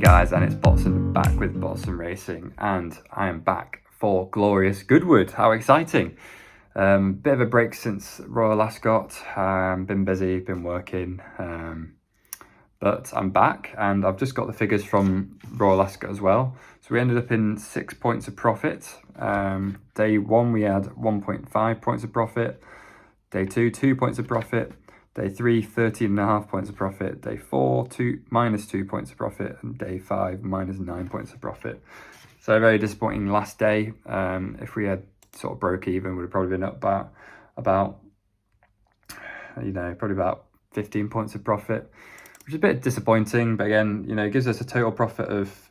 guys, and it's Botson back with Botson Racing, and I am back for glorious Goodwood. How exciting! Bit of a break since Royal Ascot. Been busy, been working, but I'm back, and I've just got the figures from Royal Ascot as well. So we ended up in 6 points of profit. Day 1 we had 1.5 points of profit. Day 2, 2 points of profit. Day 3, 13.5 points of profit. Day 4, minus 2 points of profit. And day 5, minus 9 points of profit. So a very disappointing last day. If we had sort of broke even, would have probably been up about probably about 15 points of profit, which is a bit disappointing. But again, it gives us a total profit of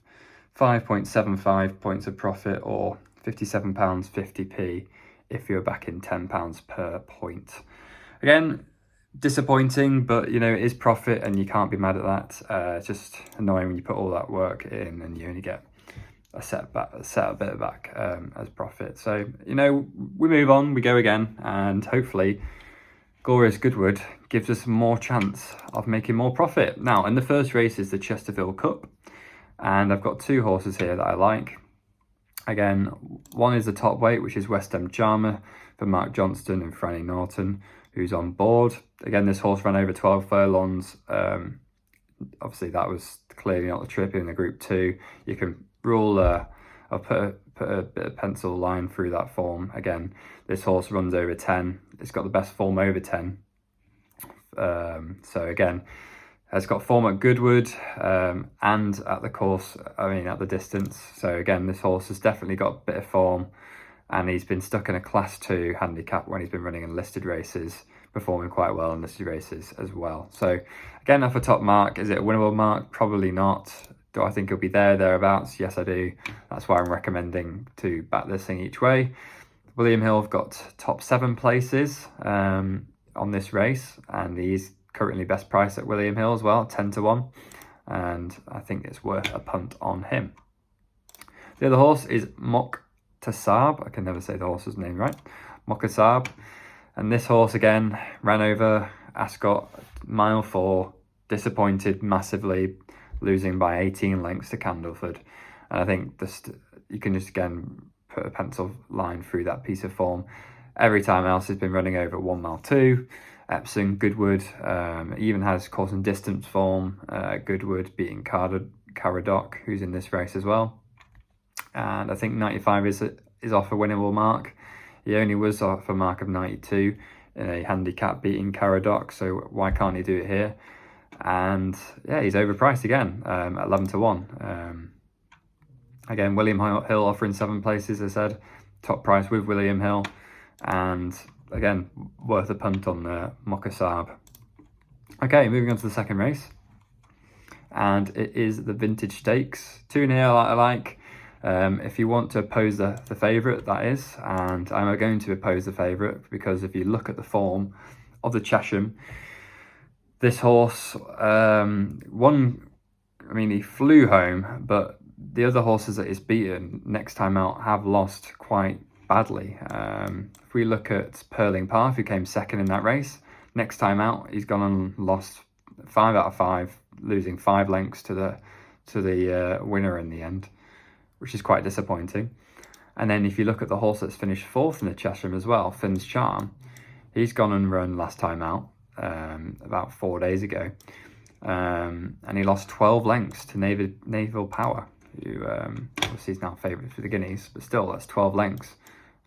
5.75 points of profit, or £57.50p if you're backing £10 per point. Again, disappointing, but it is profit and you can't be mad at that. It's just annoying when you put all that work in and you only get a set bit back as profit. So we move on, we go again, and hopefully glorious Goodwood gives us more chance of making more profit. Now, in the first race is the Chesterfield Cup, and I've got two horses here that I like. Again, one is the top weight, which is West End Charmer for Mark Johnston and Franny Norton, who's on board. Again, this horse ran over 12 furlongs. Obviously, that was clearly not the trip in the Group 2. You can rule, I'll put a bit of pencil line through that form. Again, this horse runs over 10. It's got the best form over 10. So again, has got form at Goodwood and at the course, at the distance. So again, this horse has definitely got a bit of form, and he's been stuck in a Class 2 handicap when he's been running in listed races, performing quite well in listed races as well. So again, off a top mark. Is it a winnable mark? Probably not. Do I think he'll be thereabouts? Yes, I do. That's why I'm recommending to back this thing each way. William Hill have got top 7 places on this race, and he's currently best price at William Hill as well, 10-1, and I think it's worth a punt on him. The other horse is Moktasaab. I can never say the horse's name right. Moktasaab. And this horse again ran over Ascot, mile 4, disappointed massively, losing by 18 lengths to Candleford. And I think you can just again put a pencil line through that piece of form. Every time else has been running over 1 mile 2. Epsom, Goodwood, even has course and distance form. Goodwood beating Caradoc, who's in this race as well. And I think 95 is off a winnable mark. He only was off a mark of 92 in a handicap beating Caradoc, so why can't he do it here? And yeah, he's overpriced again, 11-1. Again, William Hill offering 7 places, as I said, top price with William Hill, and again, worth a punt on Moktasaab. Okay, moving on to the second race, and it is the Vintage Stakes. 2 in here I like. If you want to oppose the favourite, that is, and I'm going to oppose the favourite because if you look at the form of the Chesham, this horse he flew home, but the other horses that he's beaten next time out have lost quite badly. If we look at Purling Path, who came second in that race, next time out he's gone and lost 5 out of 5, losing 5 lengths to the winner in the end, which is quite disappointing. And then if you look at the horse that's finished 4th in the Chesham as well, Finn's Charm, he's gone and run last time out about 4 days ago, and he lost 12 lengths to Naval Power, who obviously is now favourite for the Guineas, but still that's 12 lengths.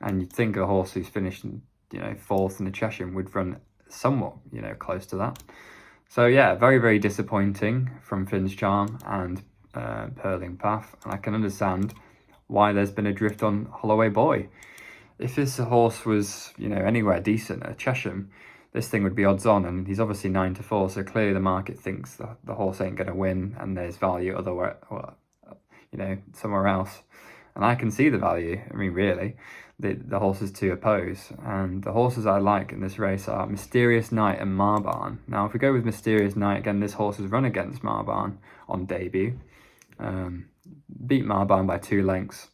And you'd think a horse who's finished 4th in the Chesham would run somewhat close to that. So yeah, very, very disappointing from Finn's Charm and Purling Path, and I can understand why there's been a drift on Holloway Boy. If this horse was anywhere decent at Chesham, this thing would be odds on, and he's obviously 9-4, so clearly the market thinks the horse ain't going to win, and there's value somewhere else. And I can see the value. Really, the horses to oppose, and the horses I like in this race are Mysterious Knight and Marbaan. Now, if we go with Mysterious Knight, again, this horse has run against Marbaan on debut. Beat Marbaan by 2 lengths.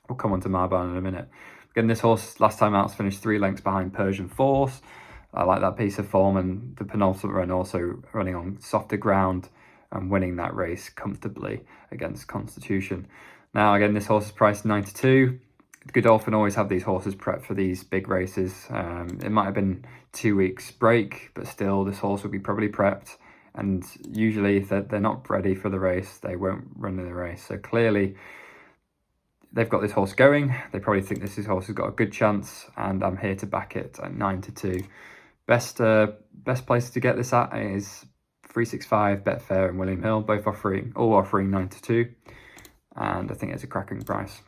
We'll come on to Marbaan in a minute. Again, this horse last time out finished 3 lengths behind Persian Force. I like that piece of form, and the penultimate run also running on softer ground and winning that race comfortably against Constitution. Now, again, this horse is priced 92. Godolphin always have these horses prepped for these big races. It might have been 2 weeks break, but still this horse will be probably prepped. And usually if they're not ready for the race, they won't run in the race. So clearly they've got this horse going. They probably think this horse has got a good chance, and I'm here to back it at 9-2. Best place to get this at is 365, Betfair and William Hill, all offering 9-2. And I think it's a cracking price.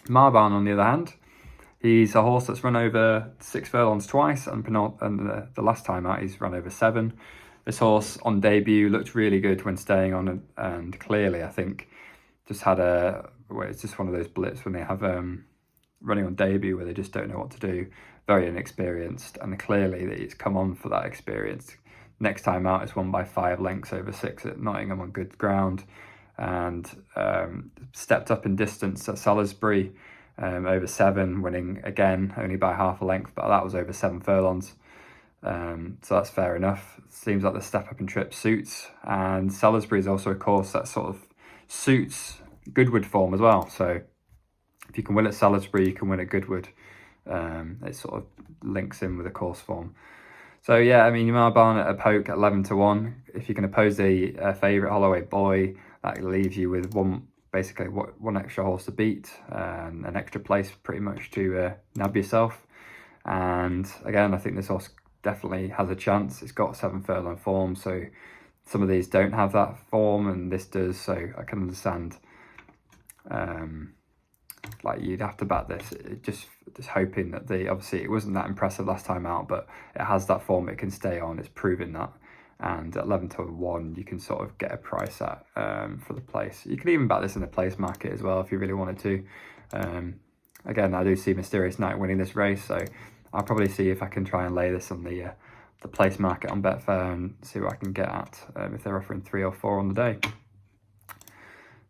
Marbaan, on the other hand, he's a horse that's run over 6 furlongs twice, and the last time out he's run over 7. This horse on debut looked really good when staying on, and clearly I think just had it's just one of those blips when they have running on debut where they just don't know what to do, very inexperienced, and clearly it's come on for that experience. Next time out it's won by 5 lengths over 6 at Nottingham on good ground, and stepped up in distance at Salisbury over 7, winning again only by half a length, but that was over 7 furlongs. So that's fair enough. Seems like the step up in trip suits, and Salisbury is also a course that sort of suits Goodwood form as well. So if you can win at Salisbury, you can win at Goodwood. It sort of links in with the course form. So yeah, I mean, Marbaan at a poke at 11-1. If you can oppose a favourite Holloway Boy, that leaves you with one extra horse to beat, an extra place pretty much to nab yourself. And again, I think this horse definitely has a chance. It's got 7 furlong form, so some of these don't have that form, and this does. So I can understand. Like you'd have to back this, just hoping that obviously it wasn't that impressive last time out, but it has that form it can stay on. It's proven that. And at 11-1 you can sort of get a price at for the place. You can even back this in the place market as well if you really wanted to. Again, I do see Mysterious Knight winning this race, so I'll probably see if I can try and lay this on the place market on Betfair and see what I can get at if they're offering 3 or 4 on the day.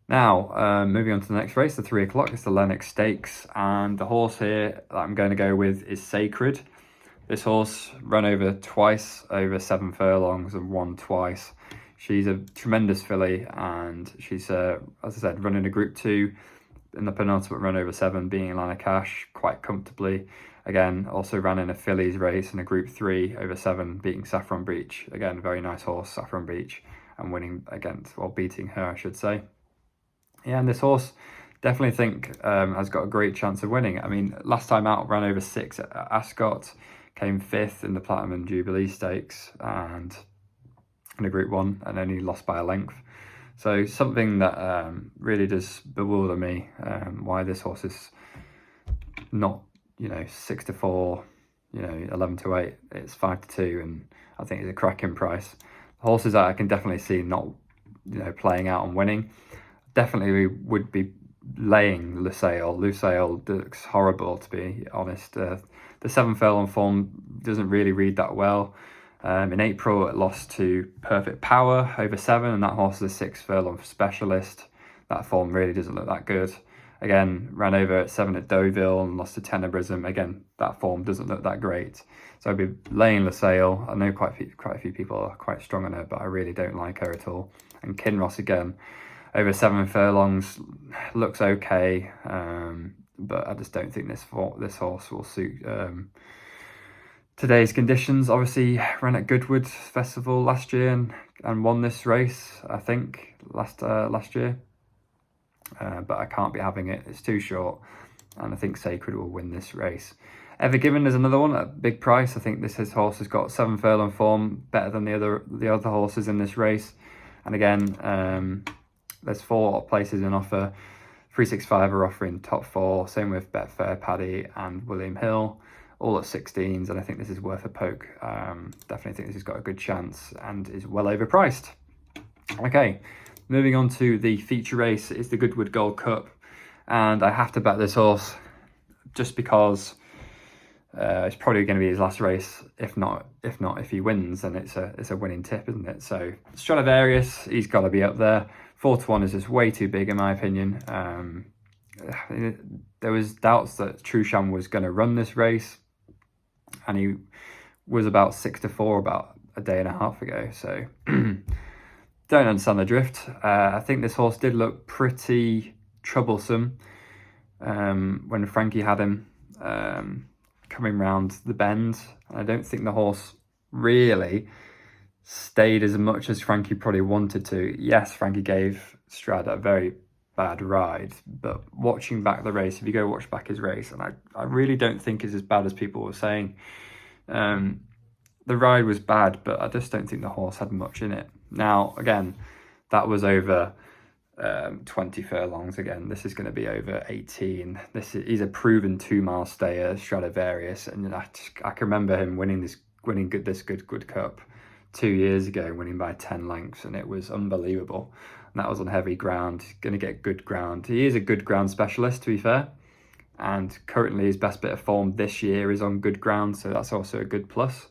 Now, moving on to the next race, the 3 o'clock, it's the Lennox Stakes, and the horse here that I'm going to go with is Sacred. This horse run over twice, over 7 furlongs, and won twice. She's a tremendous filly, and she's, as I said, running a Group 2 in the penultimate run over 7, being Lana Cash quite comfortably. Again, also ran in a fillies race in a Group 3 over 7, beating Saffron Beach. Again, very nice horse, Saffron Beach, and beating her, I should say. Yeah, and this horse definitely think has got a great chance of winning. I mean, last time out ran over 6 at Ascot, came 5th in the Platinum Jubilee Stakes and in a Group 1, and only lost by a length. So something that really does bewilder me, why this horse is not, 6-4, 11-8. It's 5-2, and I think it's a cracking price. Horses that I can definitely see not, playing out and winning. Definitely would be laying Lusail. Lusail looks horrible, to be honest. The 7 furlong form doesn't really read that well. In April, it lost to Perfect Power over 7, and that horse is a 6 furlong specialist. That form really doesn't look that good. Again, ran over at 7 at Deauville and lost to Tenebrism. Again, that form doesn't look that great. So I'd be laying Lusail. I know quite a few people are quite strong on her, but I really don't like her at all. And Kinross again, over 7 furlongs, looks okay, but I just don't think this horse will suit today's conditions. Obviously, ran at Goodwood Festival last year and won this race, I think, last year. But I can't be having it. It's too short, and I think Sacred will win this race. Ever Given is another one at a big price. I think this horse has got 7 furlong form, better than the other horses in this race. And again, there's 4 places in offer. 365 are offering top 4. Same with Betfair, Paddy, and William Hill, all at 16s. And I think this is worth a poke. Definitely think this has got a good chance and is well overpriced. Okay. Moving on to the feature race is the Goodwood Gold Cup, and I have to bet this horse just because it's probably going to be his last race. If he wins, then it's a winning tip, isn't it? So Stradivarius, he's got to be up there. 4-1 is just way too big in my opinion. There was doubts that Trucham was going to run this race, and he was about 6-4 about a day and a half ago. So. don't understand the drift. I think this horse did look pretty troublesome when Frankie had him coming round the bend. I don't think the horse really stayed as much as Frankie probably wanted to. Yes, Frankie gave Strad a very bad ride, but watching back the race, if you go watch back his race, and I really don't think it's as bad as people were saying. The ride was bad, but I just don't think the horse had much in it. Now, again, that was over 20 furlongs. Again, this is going to be over 18. He's a proven 2-mile stayer, Stradivarius, and I can remember him winning this Goodwood Cup 2 years ago, winning by 10 lengths, and it was unbelievable. And that was on heavy ground. Going to get good ground. He is a good ground specialist, to be fair, and currently his best bit of form this year is on good ground, so that's also a good plus.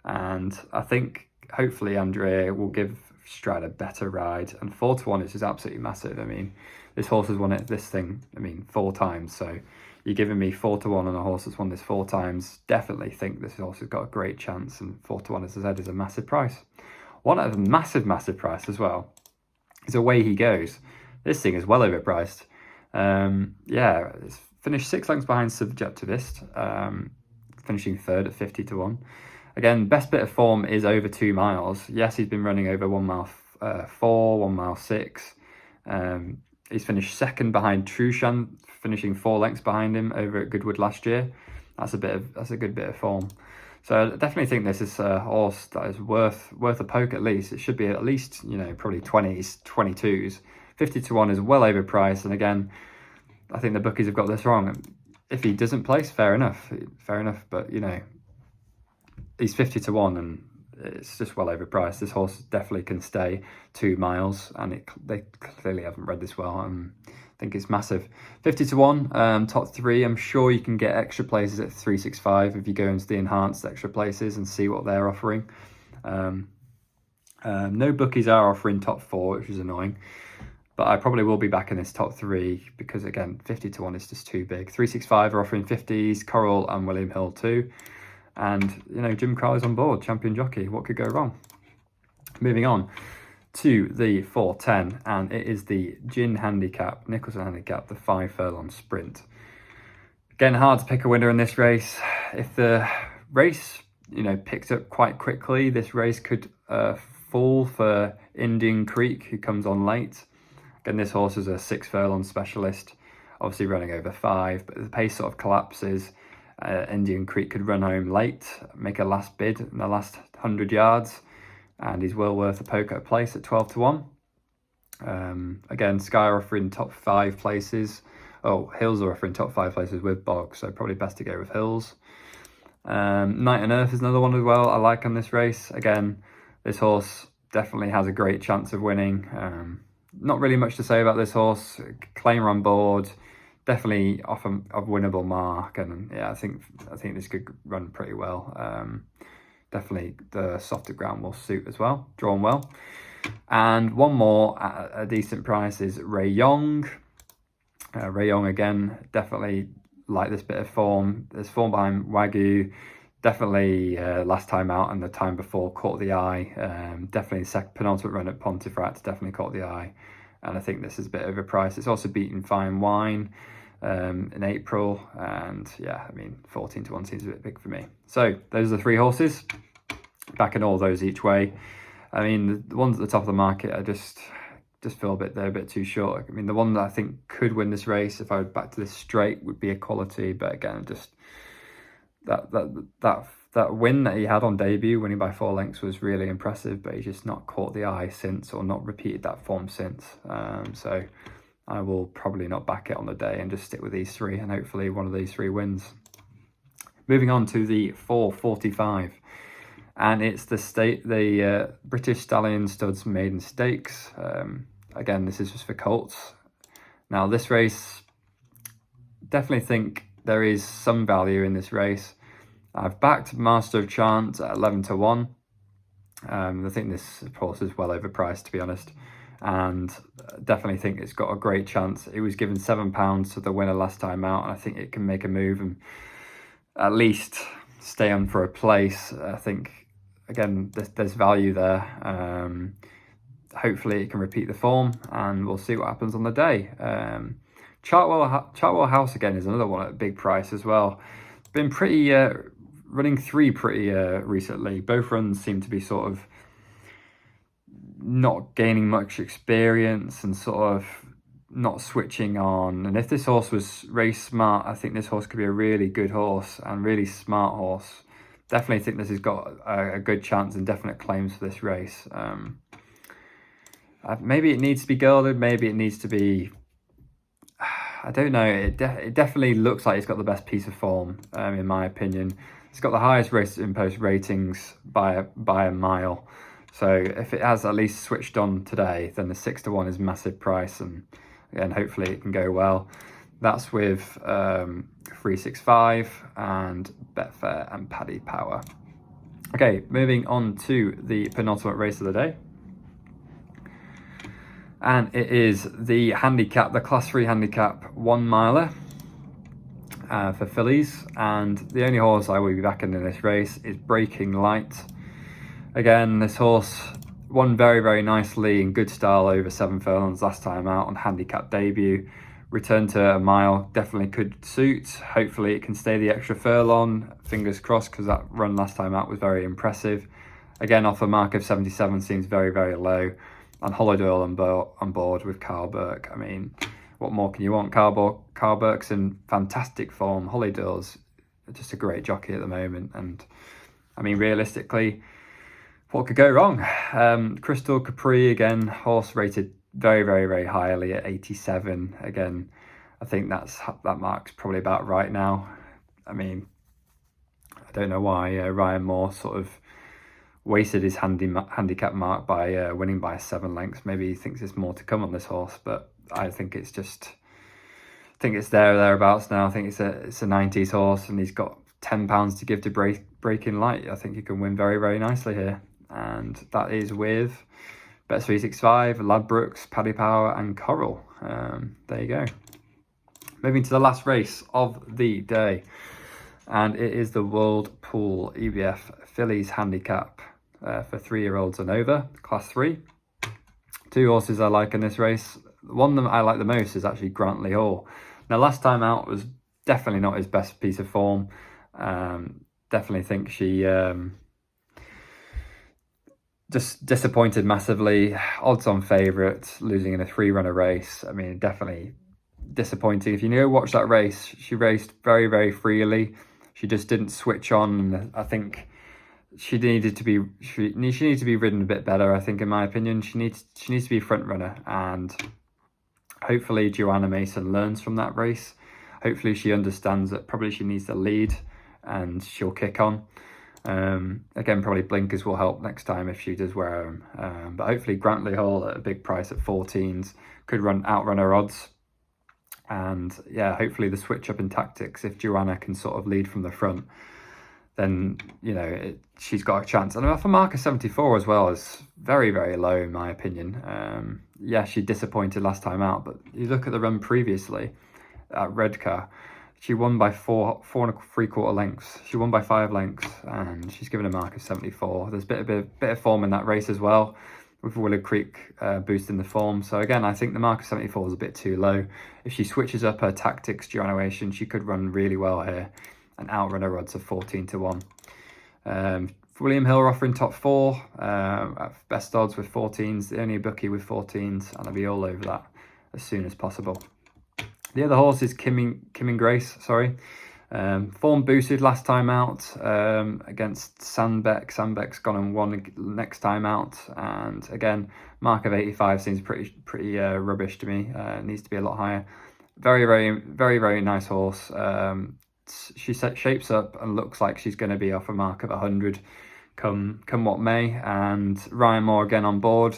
And I think hopefully Andrea will give Strad a better ride, and 4-1 is just absolutely massive. I mean, this horse has won this thing 4 times, so you're giving me 4-1 on a horse that's won this 4 times. Definitely think this horse has got a great chance, and 4-1, as I said, is a massive price. One of a massive price as well is Away He Goes. This thing is well overpriced. Yeah, it's finished 6 lengths behind Subjectivist, finishing third at 50-1. Again, best bit of form is over 2 miles. Yes, he's been running over 1 mile 4, 1 mile 6. He's finished second behind Chant, finishing 4 lengths behind him over at Goodwood last year. That's a good bit of form. So I definitely think this is a horse that is worth a poke at least. It should be at least, probably 20s, 22s. 50-1 is well overpriced, and again, I think the bookies have got this wrong. If he doesn't place, fair enough, but he's 50-1 and it's just well overpriced. This horse definitely can stay 2 miles, and they clearly haven't read this well. I think it's massive. 50-1, top 3. I'm sure you can get extra places at 365 if you go into the enhanced extra places and see what they're offering. No bookies are offering top 4, which is annoying, but I probably will be back in this top 3 because, again, 50-1 is just too big. 365 are offering 50s, Coral and William Hill too. And, Jim Crowley's on board, champion jockey. What could go wrong? Moving on to the 4:10, and it is the Gin Handicap, Nicholson Handicap, the 5 furlong sprint. Again, hard to pick a winner in this race. If the race, picks up quite quickly, this race could fall for Indian Creek, who comes on late. Again, this horse is a 6 furlong specialist, obviously running over 5, but the pace sort of collapses. Indian Creek could run home late, make a last bid in the last 100 yards, and he's well worth a poke at place at 12-1. Again, Sky are offering top 5 places. Hills are offering top 5 places with Bog, so probably best to go with Hills. Night and Earth is another one as well I like on this race. Again, this horse definitely has a great chance of winning. Not really much to say about this horse. Claimer on board. Definitely off a winnable mark, and yeah, I think this could run pretty well. Definitely the softer ground will suit as well, drawn well. And one more at a decent price is Rayong. Rayong, again, definitely like this bit of form. There's form behind Wagyu. Definitely last time out and the time before caught the eye. Definitely penultimate run at Pontefract definitely caught the eye. And I think this is a bit overpriced. It's also beaten Fine Wine in April, and yeah, 14-1 seems a bit big for me. So those are the 3 horses, backing all those each way. The ones at the top of the market, I just feel they're a bit too short. The one that I think could win this race, if I were back to this straight, would be Equality, but again, just that win that he had on debut, winning by 4 lengths, was really impressive, but he's just not caught the eye since, or not repeated that form since. So I will probably not back it on the day and just stick with these 3, and hopefully one of these 3 wins. Moving on to the 4:45, and it's the British Stallion Studs Maiden Stakes. Again, this is just for colts. Now, this race, definitely think there is some value in this race. I've backed Master of Chant at 11-1. I think this horse is well overpriced, to be honest, and definitely think it's got a great chance. It was given £7 to the winner last time out, and I think it can make a move and at least stay on for a place. I think, again, there's value there. hopefully it can repeat the form, and we'll see what happens on the day. Chartwell House again is another one at a big price as well. Been pretty running 3 pretty recently. Both runs seem to be sort of not gaining much experience and sort of not switching on. And if this horse was race smart, I think this horse could be a really good horse and really smart horse. Definitely think this has got a good chance and definite claims for this race. Maybe it needs to be gelded, maybe it needs to be, I don't know. It definitely looks like it's got the best piece of form, in my opinion. It's got the highest race imposed ratings by a mile. So if it has at least switched on today, then the 6-1 is massive price, and again, hopefully it can go well. That's with 365 and Betfair and Paddy Power. Okay, moving on to the penultimate race of the day. And it is the handicap, the Class 3 handicap 1 miler for fillies. And the only horse I will be backing in this race is Breaking Light. Again, this horse won very, very nicely in good style over 7 furlongs last time out on handicap debut. Return to a mile definitely could suit. Hopefully it can stay the extra furlong. Fingers crossed, because that run last time out was very impressive. Again, off a mark of 77 seems very, very low. And Hollowdale on board with Carl Burke. I mean, what more can you want? Carl Burke's in fantastic form. Hollowdale's just a great jockey at the moment. And I mean, realistically, what could go wrong? Crystal Capri, again, horse rated very, very, very highly at 87. Again, I think that mark's probably about right now. I mean, I don't know why Ryan Moore sort of wasted his handicap mark by winning by 7 lengths. Maybe he thinks there's more to come on this horse, but I think it's just, I think it's thereabouts now. I think it's a 90s horse, and he's got £10 to give to Breaking Light. I think he can win very, very nicely here. And that is with Bet365, Ladbrokes, Paddy Power and Coral. There you go. Moving to the last race of the day, and it is the World Pool EBF Fillies Handicap for 3-year-olds and over, Class 3. 2 horses I like in this race. The one that I like the most is actually Grantley Hall. Now, last time out was definitely not his best piece of form. Definitely think she just disappointed massively. Odds on favourite, losing in a 3-runner race. I mean, definitely disappointing. If you watch that race, she raced very, very freely. She just didn't switch on. I think she needed to be ridden a bit better. I think, in my opinion, she needs to be front runner, and hopefully Joanna Mason learns from that race. Hopefully she understands that probably she needs to lead, and she'll kick on. Again, probably blinkers will help next time if she does wear them. But hopefully Grantley Hall at a big price at 14s could outrun her odds. And yeah, hopefully the switch up in tactics, if Joanna can sort of lead from the front, then she's got a chance. And off a mark of 74 as well is very, very low in my opinion. Yeah, she disappointed last time out, but you look at the run previously at Redcar, she won by 4 3/4 lengths. She won by 5 lengths, and she's given a mark of 74. There's a bit of form in that race as well, with Willow Creek boosting the form. So again, I think the mark of 74 is a bit too low. If she switches up her tactics duration, she could run really well here and outrun her odds of 14-1. William Hill are offering top 4 at best odds with 14s. The only bookie with 14s, and I'll be all over that as soon as possible. The other horse is Kimngrace, sorry. Form boosted last time out against Sandbeck. Sandbeck's gone and won next time out, and again, mark of 85 seems pretty rubbish to me. It needs to be a lot higher. Very, very, very, very nice horse. She shapes up and looks like she's going to be off a mark of 100 come what may. And Ryan Moore again on board.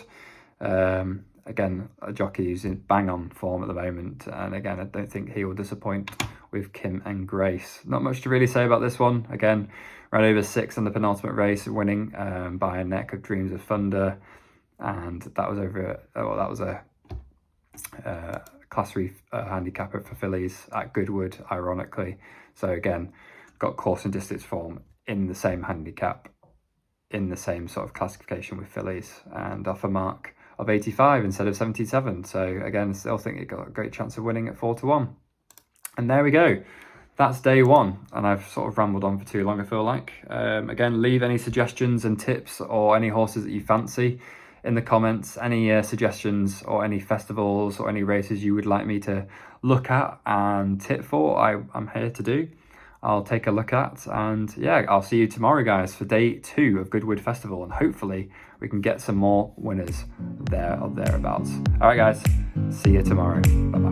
Again, a jockey who's in bang on form at the moment, and again, I don't think he will disappoint with Kim and Grace. Not much to really say about this one. Again, ran over 6 in the penultimate race, winning by a neck of Dreams of Thunder, and that was a Class 3 handicapper for fillies at Goodwood, ironically. So again, got course and distance form in the same handicap, in the same sort of classification with fillies, and off a mark of 85 instead of 77. So again, I still think it got a great chance of winning at 4-1. And there we go. That's day one, and I've sort of rambled on for too long, I feel like. Again, leave any suggestions and tips or any horses that you fancy in the comments, any suggestions or any festivals or any races you would like me to look at and tip for, I'm here to do. I'll take a look at, and yeah, I'll see you tomorrow, guys, for day 2 of Goodwood Festival, and hopefully we can get some more winners there or thereabouts. All right, guys, see you tomorrow. Bye-bye.